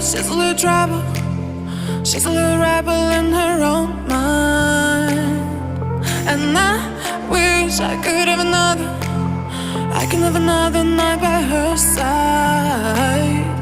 she's a little trouble. She's a little rebel in her own mind. And I wish I could have another, I can have another night by her side.